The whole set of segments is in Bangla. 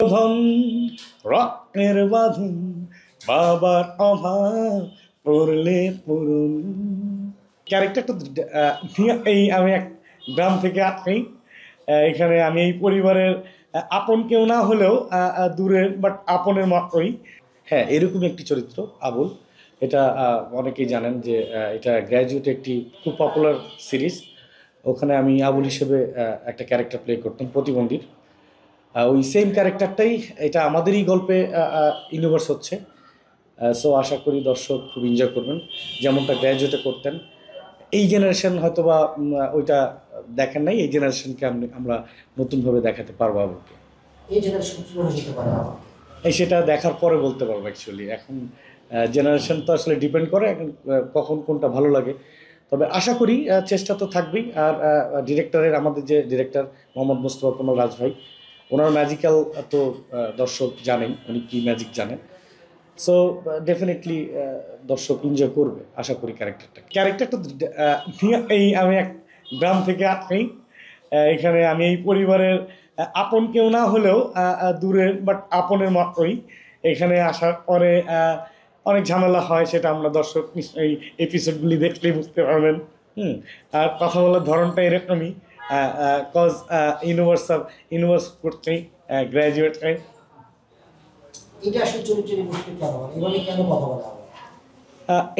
ধন রক্তের বাঁধন বাবার অভাব পড়লে পড়ুন ক্যারেক্টারটা এই আমি এক গ্রাম থেকে আসি। এখানে আমি এই পরিবারের আপন কেউ না হলেও দূরের বাট আপনের মতোই। হ্যাঁ, এরকম একটি চরিত্র আবুল। এটা অনেকেই জানেন যে এটা গ্র্যাজুয়েট একটি খুব পপুলার সিরিজ। ওখানে আমি আবুল হিসেবে একটা ক্যারেক্টার প্লে করতাম প্রতিবন্ধীর। ওই সেম ক্যারেক্টারটাই এটা আমাদেরই গল্পে ইউনিভার্স হচ্ছে। সো আশা করি দর্শক খুব এনজয় করবেন, যেমনটা গ্র্যাজুয়েটে করতেন। এই জেনারেশন হয়তো বা ওইটা দেখেন নাই, এই জেনারেশনকে আমরা নতুনভাবে দেখাতে পারবো আবুলকে। এই জেনারেশন কীভাবে যেতে পারে এই সেটা দেখার পরে বলতে পারবো অ্যাকচুয়ালি। এখন জেনারেশন তো আসলে ডিপেন্ড করে এখন কখন কোনটা ভালো লাগে। তবে আশা করি চেষ্টা তো থাকবেই। আর ডিরেক্টরের আমাদের যে ডিরেক্টর মোহাম্মদ মোস্তফা কামাল রাজ ভাই, ওনার ম্যাজিক্যাল তো দর্শক জানেন উনি কী ম্যাজিক জানেন। সো ডেফিনেটলি দর্শক এনজয় করবে আশা করি ক্যারেক্টারটা এই আমি এক গ্রাম থেকে আসি। এখানে আমি এই পরিবারের আপন কেউ না হলেও দূরের বাট আপনের মতোই। এখানে আসার পরে অনেক ঝামেলা হয়, সেটা আমরা দর্শক এই এপিসোডগুলি দেখলেই বুঝতে পারবেন। আর কথা বলার ধরনটা এরকমই, কজ ইউনিভার্স করতে গ্র্যাজুয়েট হয়। এটা আসলে চরিত্রের বুঝতে কেন এভাবে কেন কথা বলা হবে?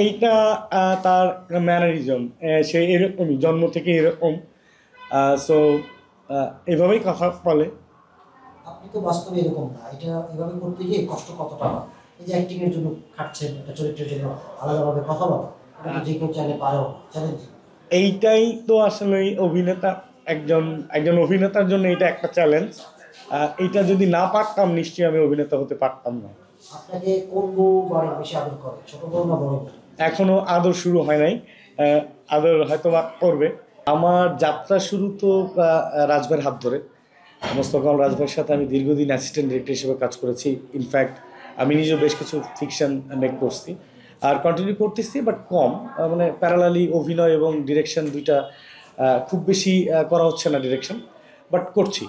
এইটা তার ম্যানারিজম, সে এরকমই জন্ম থেকে এরকম। সো এভাবেই কথা বলে। আপনি তো বাস্তবে এরকম না, এটা এভাবে করতে গিয়ে কষ্ট কতটা হয়? এই যে অ্যাক্টিং এর জন্য খাটছেন, একটা চরিত্রের জন্য আলাদাভাবে কথা বলা, এটা যে কেউ চাইলে পারেও চ্যালেঞ্জ। এইটাই তো আসলে অভিনেতা, একজন একজন অভিনেতার জন্য এটা একটা চ্যালেঞ্জ। এইটা যদি না পারতাম নিশ্চয়ই আমি অভিনেতা হতে পারতাম না। আপনাকে কোন বউ বড় বেশি আদর করে, ছোট বউ না বড় বউ? এখনো আদর শুরু হয় নাই, আদর হয়তো বা করবে। আমার যাত্রা শুরু তো রাজভাইয়ের হাত ধরে। মোস্তফা কামাল রাজভাইয়ের সাথে আমি দীর্ঘদিন অ্যাসিস্ট্যান্ট ডিরেক্টর হিসেবে কাজ করেছি। ইনফ্যাক্ট আমি নিজেও বেশ কিছু ফিকশন মেক করছি আর কন্টিনিউ করতেছি, বাট কম। মানে প্যারালালি অভিনয় এবং ডিরেকশন দুইটা খুব বেশি করা হচ্ছে না ডিরেকশন, বাট করছি।